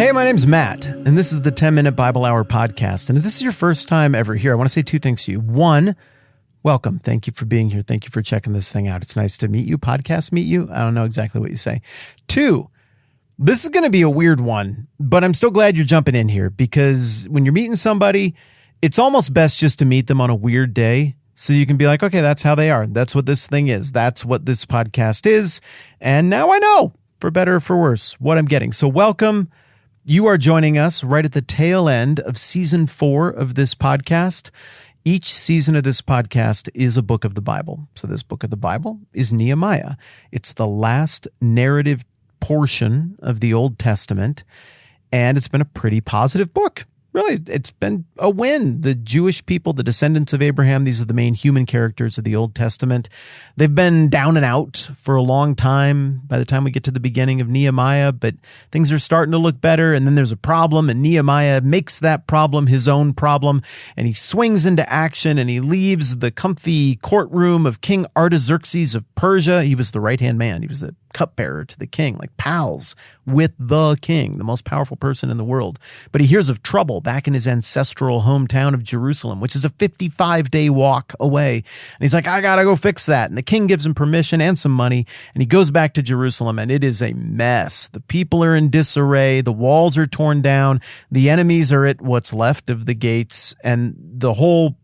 Hey, my name's Matt, and this is the 10-Minute Bible Hour podcast. And if this is your first time ever here, I want to say two things to you. One, welcome. Thank you for being here. Thank you for checking this thing out. It's nice to meet you, podcast meet you. I don't know exactly what you say. Two, this is going to be a weird one, but I'm still glad you're jumping in here because when you're meeting somebody, it's almost best just to meet them on a weird day so you can be like, okay, that's how they are. That's what this thing is. That's what this podcast is. And now I know, for better or for worse, what I'm getting. So welcome. You are joining us right at the tail end of season 4 of this podcast. Each season of this podcast is a book of the Bible. So this book of the Bible is Nehemiah. It's the last narrative portion of the Old Testament, and it's been a pretty positive book. Really, it's been a win. The Jewish people, the descendants of Abraham, these are the main human characters of the Old Testament. They've been down and out for a long time by the time we get to the beginning of Nehemiah, but things are starting to look better, and then there's a problem, and Nehemiah makes that problem his own problem, and he swings into action, and he leaves the comfy courtroom of King Artaxerxes of Persia. He was the right-hand man. He was the cupbearer to the king, like pals with the king, the most powerful person in the world. But he hears of trouble back in his ancestral hometown of Jerusalem, which is a 55-day walk away. And he's like, I gotta go fix that. And the king gives him permission and some money, and he goes back to Jerusalem, and it is a mess. The people are in disarray. The walls are torn down. The enemies are at what's left of the gates, and the whole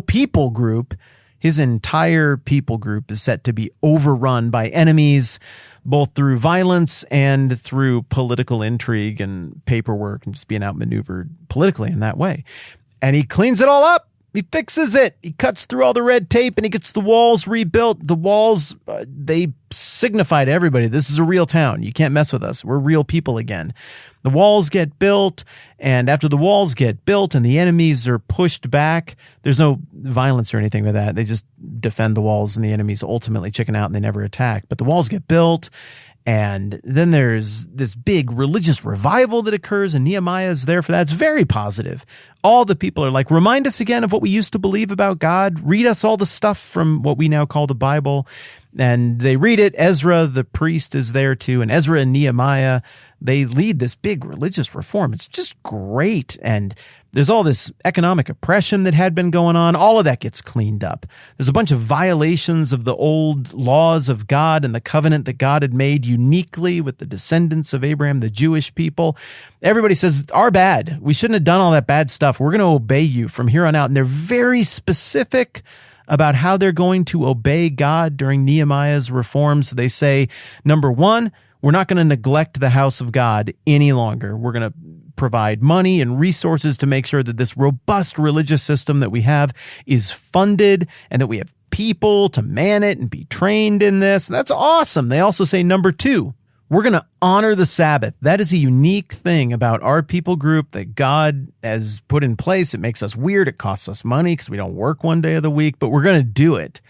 people group, his entire people group, is set to be overrun by enemies, both through violence and through political intrigue and paperwork and just being outmaneuvered politically in that way. And he cleans it all up. He fixes it. He cuts through all the red tape and he gets the walls rebuilt. The walls, they signify to everybody, this is a real town. You can't mess with us. We're real people again. The walls get built, and after the walls get built and the enemies are pushed back, there's no violence or anything with that. They just defend the walls, and the enemies ultimately chicken out and they never attack. But the walls get built, and then there's this big religious revival that occurs, and Nehemiah is there for that. It's very positive. All the people are like, remind us again of what we used to believe about God. Read us all the stuff from what we now call the Bible. And they read it. Ezra, the priest, is there too. And Ezra and Nehemiah, they lead this big religious reform. It's just great. And there's all this economic oppression that had been going on. All of that gets cleaned up. There's a bunch of violations of the old laws of God and the covenant that God had made uniquely with the descendants of Abraham, the Jewish people. Everybody says, our bad. We shouldn't have done all that bad stuff. We're going to obey you from here on out. And they're very specific about how they're going to obey God during Nehemiah's reforms. They say, number one, we're not going to neglect the house of God any longer. We're going to provide money and resources to make sure that this robust religious system that we have is funded and that we have people to man it and be trained in this. That's awesome. They also say, number two, we're going to honor the Sabbath. That is a unique thing about our people group that God has put in place. It makes us weird. It costs us money because we don't work one day of the week, but we're going to do it.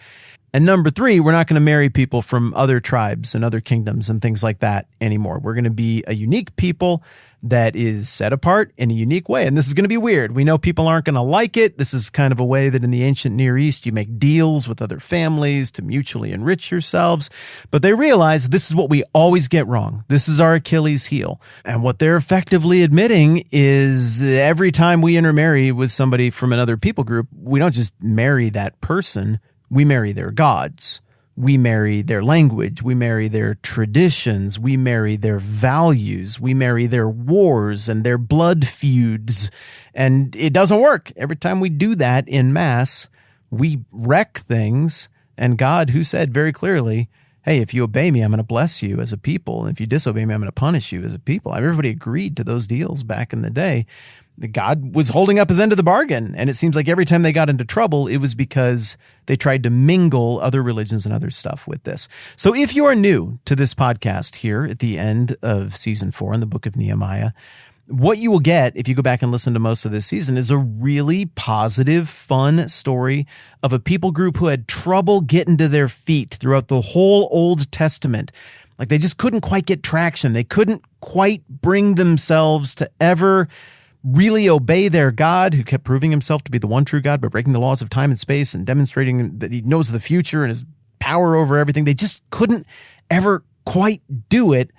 And number three, we're not going to marry people from other tribes and other kingdoms and things like that anymore. We're going to be a unique people that is set apart in a unique way. And this is going to be weird. We know people aren't going to like it. This is kind of a way that in the ancient Near East, you make deals with other families to mutually enrich yourselves. But they realize this is what we always get wrong. This is our Achilles heel. And what they're effectively admitting is every time we intermarry with somebody from another people group, we don't just marry that person. We marry their gods. We marry their language. We marry their traditions. We marry their values. We marry their wars and their blood feuds. And it doesn't work. Every time we do that in mass, we wreck things. And God, who said very clearly, hey, if you obey me, I'm going to bless you as a people. And if you disobey me, I'm going to punish you as a people. Everybody agreed to those deals back in the day. God was holding up his end of the bargain. And it seems like every time they got into trouble, it was because they tried to mingle other religions and other stuff with this. So if you are new to this podcast here at the end of season 4 in the book of Nehemiah, what you will get if you go back and listen to most of this season is a really positive, fun story of a people group who had trouble getting to their feet throughout the whole Old Testament. Like they just couldn't quite get traction. They couldn't quite bring themselves to ever really obey their God, who kept proving himself to be the one true God by breaking the laws of time and space and demonstrating that he knows the future and his power over everything. They just couldn't ever quite do it.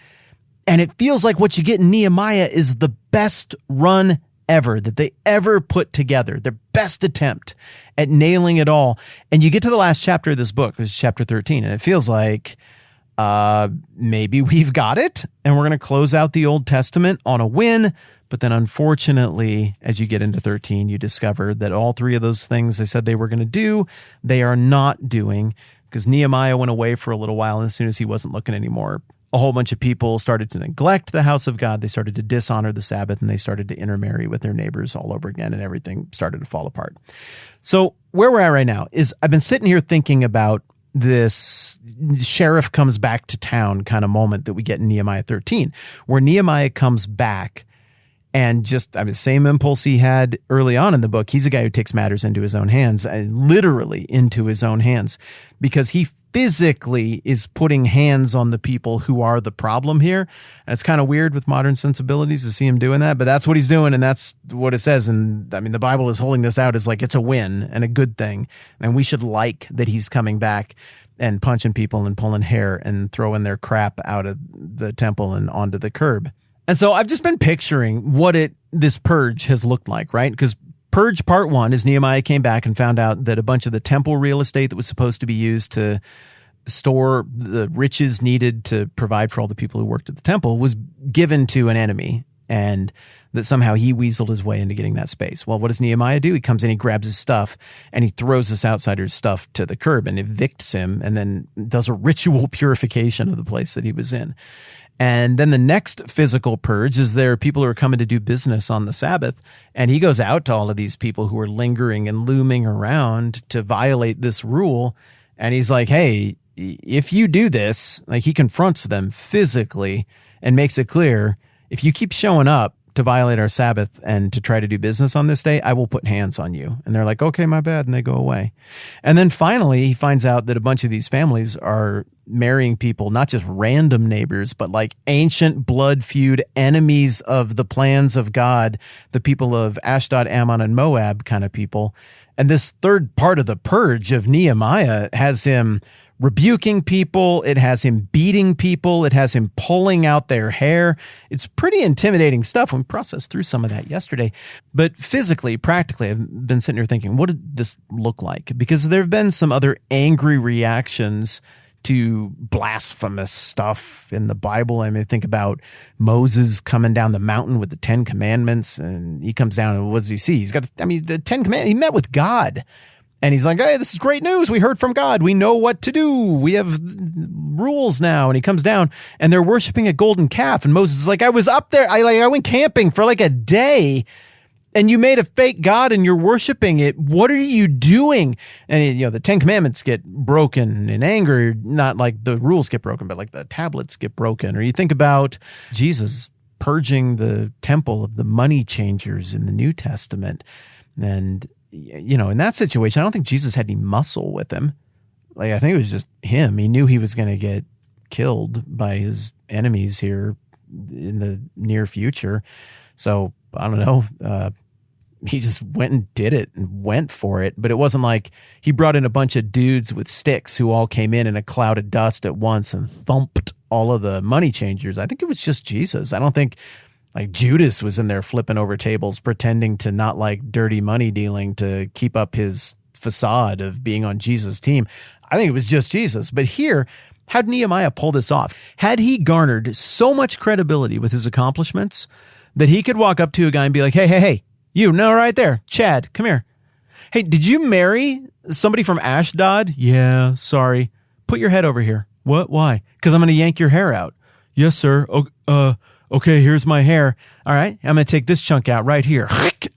And it feels like what you get in Nehemiah is the best run ever that they ever put together, their best attempt at nailing it all. And you get to the last chapter of this book, which is chapter 13, and it feels like maybe we've got it, and we're going to close out the Old Testament on a win. But then unfortunately, as you get into 13, you discover that all three of those things they said they were going to do, they are not doing, because Nehemiah went away for a little while, and as soon as he wasn't looking anymore, a whole bunch of people started to neglect the house of God. They started to dishonor the Sabbath, and they started to intermarry with their neighbors all over again, and everything started to fall apart. So where we're at right now is I've been sitting here thinking about this sheriff comes back to town kind of moment that we get in Nehemiah 13, where Nehemiah comes back and same impulse he had early on in the book. He's a guy who takes matters into his own hands, literally into his own hands, because he physically is putting hands on the people who are the problem here. And it's kind of weird with modern sensibilities to see him doing that, but that's what he's doing, and that's what it says. And the Bible is holding this out as like it's a win and a good thing, and we should like that he's coming back and punching people and pulling hair and throwing their crap out of the temple and onto the curb. And so I've just been picturing what this purge has looked like, right? Because purge part one is Nehemiah came back and found out that a bunch of the temple real estate that was supposed to be used to store the riches needed to provide for all the people who worked at the temple was given to an enemy, and that somehow he weaseled his way into getting that space. Well, what does Nehemiah do? He comes in, he grabs his stuff, and he throws this outsider's stuff to the curb and evicts him, and then does a ritual purification of the place that he was in. And then the next physical purge is there are people who are coming to do business on the Sabbath, and he goes out to all of these people who are lingering and looming around to violate this rule, and he's like, hey, if you do this, like he confronts them physically and makes it clear, if you keep showing up to violate our Sabbath and to try to do business on this day, I will put hands on you. And they're like, okay, my bad. And they go away. And then finally, he finds out that a bunch of these families are marrying people, not just random neighbors, but like ancient blood feud enemies of the plans of God, the people of Ashdod, Ammon, and Moab kind of people. And this third part of the purge of Nehemiah has him rebuking people. It has him beating people. It has him pulling out their hair. It's pretty intimidating stuff. We processed through some of that yesterday. But physically, practically, I've been sitting here thinking, what did this look like? Because there have been some other angry reactions to blasphemous stuff in the Bible. I mean, think about Moses coming down the mountain with the 10 Commandments, and he comes down and what does he see? He's got, the 10 Commandments. He met with God. And he's like, hey, this is great news. We heard from God. We know what to do. We have rules now. And he comes down and they're worshiping a golden calf. And Moses is like, I was up there. I went camping for like a day and you made a fake God and you're worshiping it. What are you doing? And the 10 Commandments get broken in anger. Not like the rules get broken, but like the tablets get broken. Or you think about Jesus purging the temple of the money changers in the New Testament. And in that situation, I don't think Jesus had any muscle with him. Like, I think it was just him. He knew he was going to get killed by his enemies here in the near future. So, I don't know. He just went and did it and went for it. But it wasn't like he brought in a bunch of dudes with sticks who all came in a cloud of dust at once and thumped all of the money changers. I think it was just Jesus. I don't think like Judas was in there flipping over tables, pretending to not like dirty money dealing to keep up his facade of being on Jesus' team. I think it was just Jesus. But here, how'd Nehemiah pull this off? Had he garnered so much credibility with his accomplishments that he could walk up to a guy and be like, hey, you know right there, Chad, come here. Hey, did you marry somebody from Ashdod? Yeah, sorry. Put your head over here. What? Why? Because I'm going to yank your hair out. Yes, sir. Okay, here's my hair. All right, I'm going to take this chunk out right here.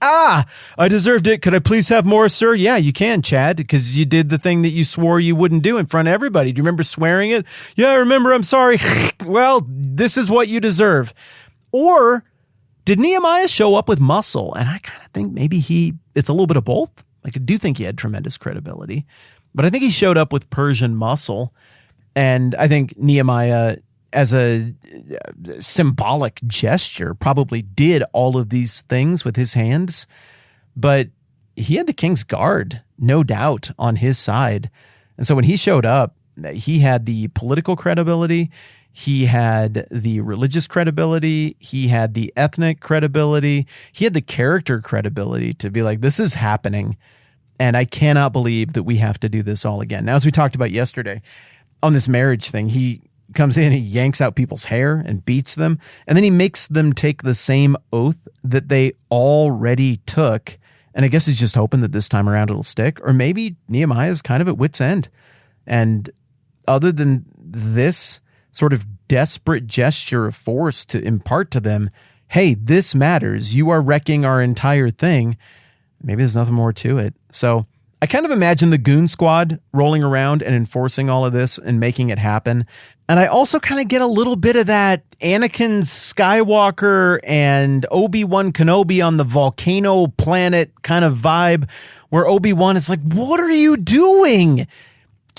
I deserved it. Could I please have more, sir? Yeah, you can, Chad, because you did the thing that you swore you wouldn't do in front of everybody. Do you remember swearing it? Yeah, I remember. I'm sorry. Well, this is what you deserve. Or did Nehemiah show up with muscle? And I kind of think maybe it's a little bit of both. Like, I do think he had tremendous credibility, but I think he showed up with Persian muscle. And I think Nehemiah, as a symbolic gesture, probably did all of these things with his hands, but he had the king's guard, no doubt, on his side. And so when he showed up, he had the political credibility, He had the religious credibility. He had the ethnic credibility. He had the character credibility to be like, this is happening. And I cannot believe that we have to do this all again. Now, as we talked about yesterday on this marriage thing, he comes in, he yanks out people's hair and beats them. And then he makes them take the same oath that they already took. And I guess he's just hoping that this time around it'll stick. Or maybe Nehemiah is kind of at wit's end. And other than this sort of desperate gesture of force to impart to them, hey, this matters. You are wrecking our entire thing. Maybe there's nothing more to it. So I kind of imagine the Goon squad rolling around and enforcing all of this and making it happen. And I also kind of get a little bit of that Anakin Skywalker and Obi-Wan Kenobi on the volcano planet kind of vibe, where Obi-Wan is like, what are you doing?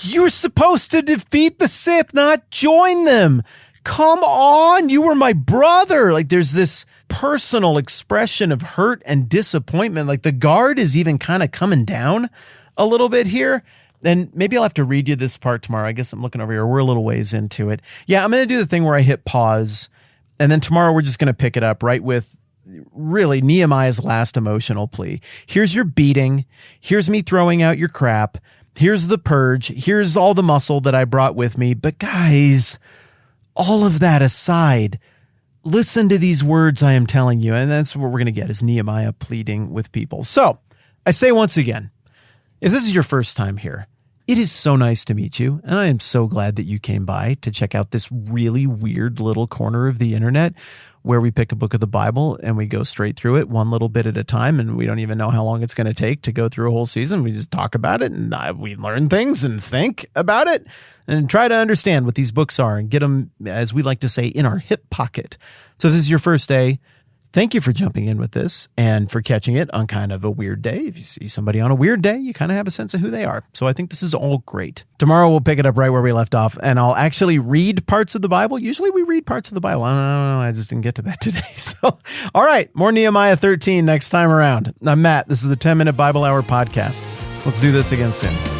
You're supposed to defeat the Sith, not join them. Come on, you were my brother. Like, there's this personal expression of hurt and disappointment. Like, the guard is even kind of coming down a little bit here. And maybe I'll have to read you this part tomorrow. I guess I'm looking over here. We're a little ways into it. Yeah, I'm going to do the thing where I hit pause. And then tomorrow we're just going to pick it up right with really Nehemiah's last emotional plea. Here's your beating. Here's me throwing out your crap. Here's the purge. Here's all the muscle that I brought with me. But guys, all of that aside, listen to these words I am telling you. And that's what we're going to get, is Nehemiah pleading with people. So I say once again, if this is your first time here, it is so nice to meet you. And I am so glad that you came by to check out this really weird little corner of the internet where we pick a book of the Bible and we go straight through it one little bit at a time. And we don't even know how long it's going to take to go through a whole season. We just talk about it and we learn things and think about it and try to understand what these books are and get them, as we like to say, in our hip pocket. So if this is your first day, thank you for jumping in with this and for catching it on kind of a weird day. If you see somebody on a weird day, you kind of have a sense of who they are. So I think this is all great. Tomorrow we'll pick it up right where we left off, and I'll actually read parts of the Bible. Usually we read parts of the Bible. I don't know. I just didn't get to that today. So, all right, more Nehemiah 13 next time around. I'm Matt. This is the 10-Minute Bible Hour podcast. Let's do this again soon.